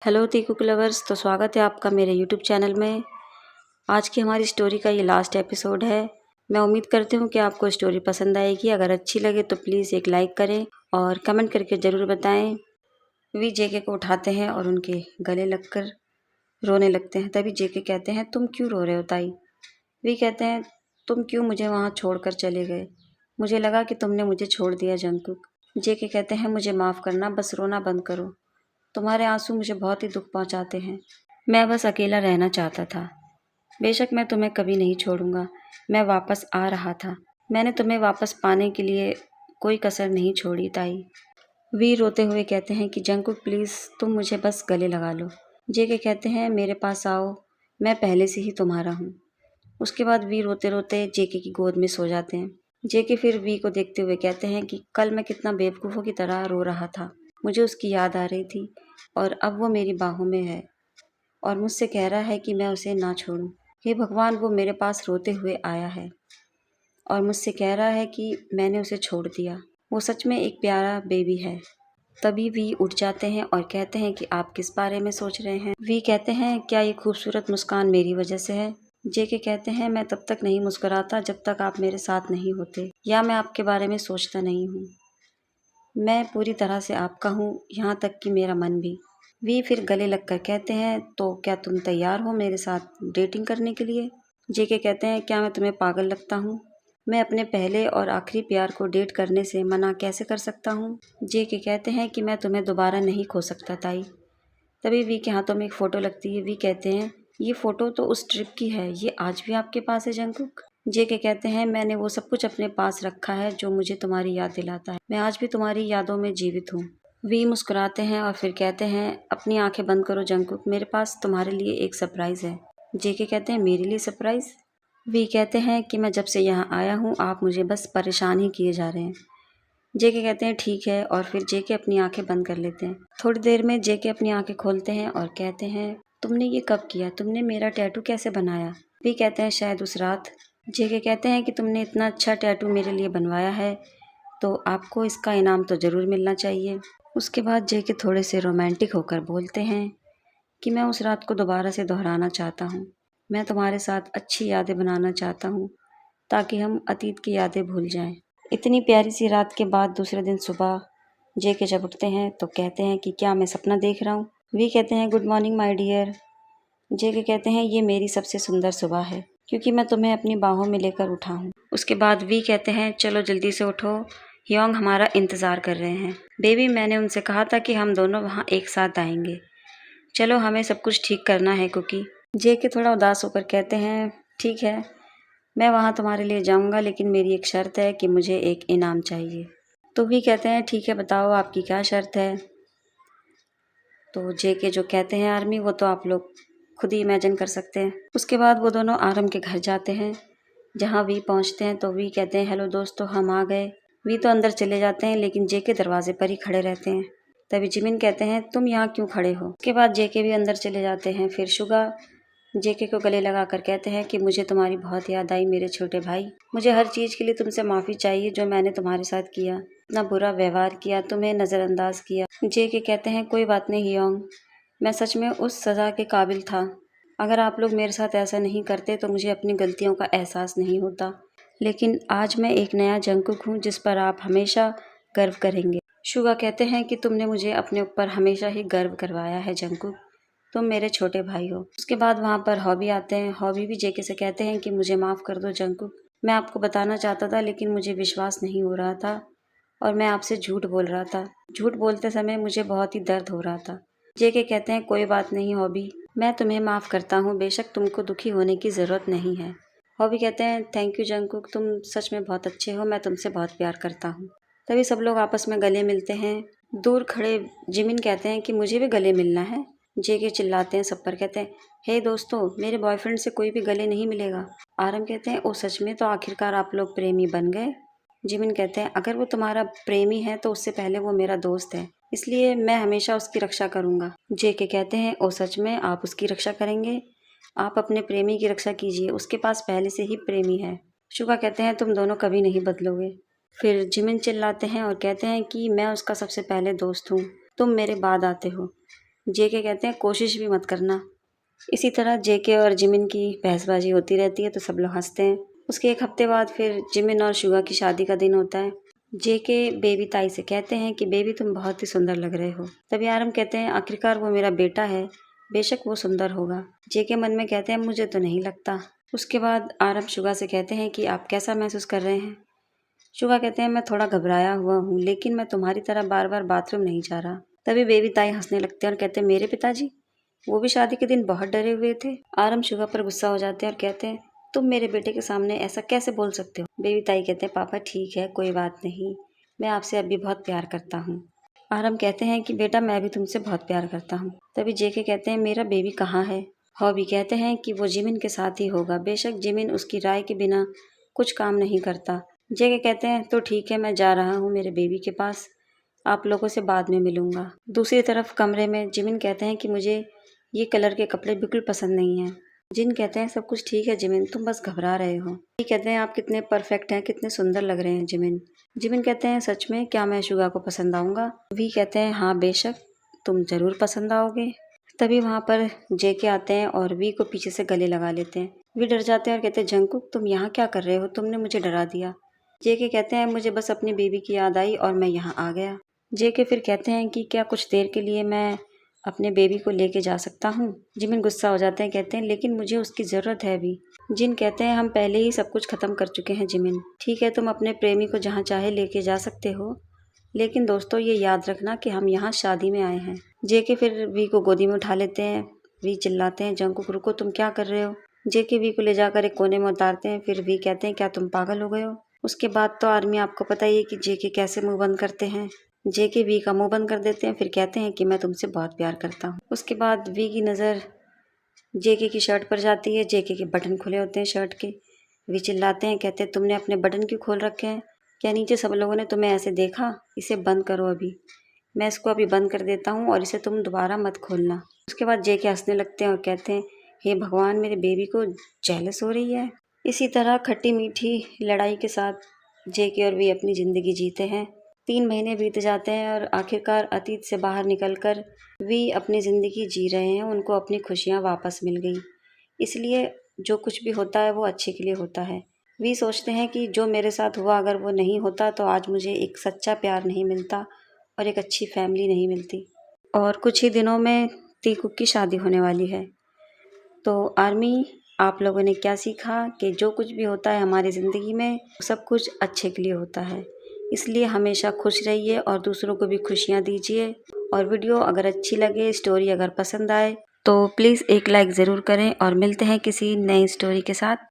Hello दी cook lovers. तो स्वागत है आपका मेरे यूट्यूब चैनल में। आज की हमारी स्टोरी का ये लास्ट एपिसोड है। मैं उम्मीद करती हूँ कि आपको स्टोरी पसंद आएगी। अगर अच्छी लगे तो प्लीज़ एक लाइक करें और कमेंट करके ज़रूर बताएं। वी जेके को उठाते हैं और उनके गले लगकर रोने लगते हैं। तभी जेके कहते हैं, तुम क्यों रो रहे हो ताई? वी कहते हैं, तुम क्यों मुझे वहाँ छोड़कर चले गए? मुझे लगा कि तुमने मुझे छोड़ दिया जंगकुक। जेके कहते हैं, मुझे माफ़ करना, बस रोना बंद करो। तुम्हारे आंसू मुझे बहुत ही दुख पहुंचाते हैं। मैं बस अकेला रहना चाहता था। बेशक मैं तुम्हें कभी नहीं छोड़ूंगा। मैं वापस आ रहा था। मैंने तुम्हें वापस पाने के लिए कोई कसर नहीं छोड़ी ताई। वीर रोते हुए कहते हैं कि जंगकुक प्लीज़ तुम मुझे बस गले लगा लो। जेके कहते हैं, मेरे पास आओ, मैं पहले से ही तुम्हारा हूँ। उसके बाद वी रोते रोते जेके की गोद में सो जाते हैं। जेके फिर वी को देखते हुए कहते हैं कि कल मैं कितना बेवकूफ़ों की तरह रो रहा था। मुझे उसकी याद आ रही थी और अब वो मेरी बाहों में है और मुझसे कह रहा है कि मैं उसे ना छोड़ूं। हे भगवान, वो मेरे पास रोते हुए आया है और मुझसे कह रहा है कि मैंने उसे छोड़ दिया। वो सच में एक प्यारा बेबी है। तभी वी उठ जाते हैं और कहते हैं कि आप किस बारे में सोच रहे हैं? वी कहते हैं, क्या ये खूबसूरत मुस्कान मेरी वजह से है? जेके कहते हैं, मैं तब तक नहीं मुस्कुराता जब तक आप मेरे साथ नहीं होते या मैं आपके बारे में सोचता नहीं हूँ। मैं पूरी तरह से आपका हूँ, यहाँ तक कि मेरा मन भी। वी फिर गले लगकर कहते हैं, तो क्या तुम तैयार हो मेरे साथ डेटिंग करने के लिए? जेके कहते हैं, क्या मैं तुम्हें पागल लगता हूँ? मैं अपने पहले और आखिरी प्यार को डेट करने से मना कैसे कर सकता हूँ? जेके कहते हैं कि मैं तुम्हें दोबारा नहीं खो सकता ताई। तभी वी के हाथों में एक फ़ोटो लगती है। वी कहते हैं, ये फ़ोटो तो उस ट्रिप की है, ये आज भी आपके पास है जंगकुक? जेके कहते हैं, मैंने वो सब कुछ अपने पास रखा है जो मुझे तुम्हारी याद दिलाता है। मैं आज भी तुम्हारी यादों में जीवित हूँ। वी मुस्कुराते हैं और फिर कहते हैं, अपनी आंखें बंद करो जंगकुक, मेरे पास तुम्हारे लिए एक सरप्राइज़ है। जेके कहते हैं, मेरे लिए सरप्राइज़? वी कहते हैं कि मैं जब से यहाँ आया हूँ आप मुझे बस परेशान ही किए जा रहे हैं। जेके कहते हैं, ठीक है, और फिर जेके अपनी आंखें बंद कर लेते हैं। थोड़ी देर में जेके अपनी आंखें खोलते हैं और कहते हैं, तुमने ये कब किया? तुमने मेरा टैटू कैसे बनाया? वी कहते हैं, शायद उस रात। जेके कहते हैं कि तुमने इतना अच्छा टैटू मेरे लिए बनवाया है तो आपको इसका इनाम तो ज़रूर मिलना चाहिए। उसके बाद जेके थोड़े से रोमांटिक होकर बोलते हैं कि मैं उस रात को दोबारा से दोहराना चाहता हूँ। मैं तुम्हारे साथ अच्छी यादें बनाना चाहता हूँ ताकि हम अतीत की यादें भूल जाएं। इतनी प्यारी सी रात के बाद दूसरे दिन सुबह जेके जब उठते हैं तो कहते हैं कि क्या मैं सपना देख रहा हूँ? वी कहते हैं, गुड मॉर्निंग माय डियर। जेके कहते हैं, ये मेरी सबसे सुंदर सुबह है क्योंकि मैं तुम्हें अपनी बाहों में लेकर उठा हूँ। उसके बाद वी कहते हैं, चलो जल्दी से उठो, ह्योंग हमारा इंतज़ार कर रहे हैं। बेबी, मैंने उनसे कहा था कि हम दोनों वहाँ एक साथ आएंगे। चलो, हमें सब कुछ ठीक करना है कुकी। जेके थोड़ा उदास होकर कहते हैं, ठीक है, मैं वहाँ तुम्हारे लिए जाऊँगा, लेकिन मेरी एक शर्त है कि मुझे एक इनाम चाहिए। तो वी कहते हैं, ठीक है, बताओ आपकी क्या शर्त है? तो जेके जो कहते हैं आर्मी, वो तो आप लोग खुद ही इमेजिन कर सकते हैं। उसके बाद वो दोनों आरम के घर जाते हैं। जहाँ वी पहुँचते हैं तो वी कहते हैं, हेलो दोस्तों, हम आ गए। वी तो अंदर चले जाते हैं लेकिन जेके दरवाजे पर ही खड़े रहते हैं। तभी जिमिन कहते हैं, तुम यहाँ क्यों खड़े हो? उसके बाद जेके भी अंदर चले जाते हैं। फिर शुगा जेके को गले लगाकर कहते हैं कि मुझे तुम्हारी बहुत याद आई मेरे छोटे भाई। मुझे हर चीज़ के लिए तुमसे माफ़ी चाहिए जो मैंने तुम्हारे साथ किया, इतना बुरा व्यवहार किया, तुम्हें नज़रअंदाज किया। जेके कहते हैं, कोई बात नहीं ह्योंग, मैं सच में उस सज़ा के काबिल था। अगर आप लोग मेरे साथ ऐसा नहीं करते तो मुझे अपनी गलतियों का एहसास नहीं होता। लेकिन आज मैं एक नया जंगकुक हूँ जिस पर आप हमेशा गर्व करेंगे। शुगा कहते हैं कि तुमने मुझे अपने ऊपर हमेशा ही गर्व करवाया है जंगकुक, तुम मेरे छोटे भाई हो। उसके बाद वहाँ पर हॉबी आते हैं। हॉबी भी जेके से कहते हैं कि मुझे माफ़ कर दो जंगकुक, मैं आपको बताना चाहता था लेकिन मुझे विश्वास नहीं हो रहा था और मैं आपसे झूठ बोल रहा था। झूठ बोलते समय मुझे बहुत ही दर्द हो रहा था। जेके कहते हैं, कोई बात नहीं हॉबी, मैं तुम्हें माफ़ करता हूँ, बेशक तुमको दुखी होने की ज़रूरत नहीं है। हॉबी कहते हैं, थैंक यू जंगकुक, तुम सच में बहुत अच्छे हो, मैं तुमसे बहुत प्यार करता हूँ। तभी सब लोग आपस में गले मिलते हैं। दूर खड़े जिमिन कहते हैं कि मुझे भी गले मिलना है। जेके चिल्लाते हैं सब पर, कहते हैं, हे दोस्तों, मेरे बॉयफ्रेंड से कोई भी गले नहीं मिलेगा। आरम कहते हैं, ओ सच में, तो आखिरकार आप लोग प्रेमी बन गए। जिमिन कहते हैं, अगर वो तुम्हारा प्रेमी है तो उससे पहले वो मेरा दोस्त है, इसलिए मैं हमेशा उसकी रक्षा करूंगा। जेके कहते हैं, ओ सच में, आप उसकी रक्षा करेंगे? आप अपने प्रेमी की रक्षा कीजिए, उसके पास पहले से ही प्रेमी है। शुगा कहते हैं, तुम दोनों कभी नहीं बदलोगे। फिर जिमिन चिल्लाते हैं और कहते हैं कि मैं उसका सबसे पहले दोस्त हूँ, तुम मेरे बाद आते हो। जेके कहते हैं कोशिश भी मत करना। इसी तरह जेके और जिमिन की बहसबाजी होती रहती है तो सब लोग हंसते हैं। उसके एक हफ्ते बाद फिर जिमिन और शुगा की शादी का दिन होता है। जेके बेबी ताई से कहते हैं कि बेबी तुम बहुत ही सुंदर लग रहे हो। तभी आरम कहते हैं आखिरकार वो मेरा बेटा है, बेशक वो सुंदर होगा। जेके मन में कहते हैं मुझे तो नहीं लगता। उसके बाद आरम शुगा से कहते हैं कि आप कैसा महसूस कर रहे हैं। शुगा कहते हैं मैं थोड़ा घबराया हुआ हूँ, लेकिन मैं तुम्हारी तरह बार बार बाथरूम नहीं जा रहा। तभी बेबी ताई हंसने लगते हैं और कहते हैं मेरे पिताजी, वो भी शादी के दिन बहुत डरे हुए थे। आरम शुगा पर गुस्सा हो जाते हैं और कहते हैं तुम मेरे बेटे के सामने ऐसा कैसे बोल सकते हो। बेबी ताई कहते हैं पापा ठीक है, कोई बात नहीं, मैं आपसे अभी बहुत प्यार करता हूँ। आरम कहते हैं कि बेटा मैं भी तुमसे बहुत प्यार करता हूँ। तभी जेके कहते हैं मेरा बेबी कहाँ है। हॉबी कहते हैं कि वो जिमिन के साथ ही होगा, बेशक जिमिन उसकी राय के बिना कुछ काम नहीं करता। जेके कहते हैं तो ठीक है, मैं जा रहा हूँ मेरे बेबी के पास, आप लोगों से बाद में मिलूंगा। दूसरी तरफ कमरे में जिमिन कहते हैं कि मुझे ये कलर के कपड़े बिल्कुल पसंद नहीं हैं। जिन कहते हैं सब कुछ ठीक है जिमिन, तुम बस घबरा रहे हो। ये कहते हैं आप कितने परफेक्ट हैं, कितने सुंदर लग रहे हैं जिमिन। जिमिन कहते हैं सच में क्या मैं शुगा को पसंद आऊँगा। वी कहते हैं हाँ बेशक, तुम ज़रूर पसंद आओगे। तभी वहाँ पर जेके आते हैं और वी को पीछे से गले लगा लेते हैं। वी डर जाते हैं और कहते हैं जंगकुक तुम यहाँ क्या कर रहे हो, तुमने मुझे डरा दिया। जेके कहते हैं मुझे बस अपनी बेबी की याद आई और मैं यहाँ आ गया। जेके फिर कहते हैं कि क्या कुछ देर के लिए मैं अपने बेबी को लेके जा सकता हूँ। जिमिन गुस्सा हो जाते हैं, कहते हैं लेकिन मुझे उसकी ज़रूरत है अभी। जिन कहते हैं हम पहले ही सब कुछ ख़त्म कर चुके हैं जिमिन, ठीक है तुम अपने प्रेमी को जहाँ चाहे लेके जा सकते हो, लेकिन दोस्तों ये याद रखना कि हम यहाँ शादी में आए हैं। जेके फिर वी को गोदी में उठा लेते हैं। वी चिल्लाते हैं जंगकुक रुको, तुम क्या कर रहे हो। जेके वी को ले जाकर एक कोने में उतारते हैं। फिर वी कहते हैं क्या तुम पागल हो गए हो। उसके बाद तो आर्मी आपको पता ही है कि जेके कैसे मुंह बंद करते हैं। जेके वी का मुंह बंद कर देते हैं, फिर कहते हैं कि मैं तुमसे बहुत प्यार करता हूँ। उसके बाद वी की नज़र जेके की शर्ट पर जाती है। जेके के बटन खुले होते हैं शर्ट के। वी चिल्लाते हैं, कहते हैं तुमने अपने बटन क्यों खोल रखे हैं, क्या नीचे सब लोगों ने तुम्हें ऐसे देखा। इसे बंद करो अभी, मैं इसको अभी बंद कर देता हूँ और इसे तुम दोबारा मत खोलना। उसके बाद जेके हंसने लगते हैं और कहते हैं हे भगवान, मेरे बेबी को जेलस हो रही है। इसी तरह खट्टी मीठी लड़ाई के साथ जेके और वी अपनी ज़िंदगी जीते हैं। 3 महीने बीत जाते हैं और आखिरकार अतीत से बाहर निकलकर वी अपनी ज़िंदगी जी रहे हैं। उनको अपनी खुशियाँ वापस मिल गई, इसलिए जो कुछ भी होता है वो अच्छे के लिए होता है। वी सोचते हैं कि जो मेरे साथ हुआ अगर वो नहीं होता तो आज मुझे एक सच्चा प्यार नहीं मिलता और एक अच्छी फैमिली नहीं मिलती। और कुछ ही दिनों में तीकुक की शादी होने वाली है। तो आर्मी, आप लोगों ने क्या सीखा कि जो कुछ भी होता है हमारी ज़िंदगी में सब कुछ अच्छे के लिए होता है, इसलिए हमेशा खुश रहिए और दूसरों को भी खुशियाँ दीजिए। और वीडियो अगर अच्छी लगे, स्टोरी अगर पसंद आए तो प्लीज़ एक लाइक ज़रूर करें और मिलते हैं किसी नई स्टोरी के साथ।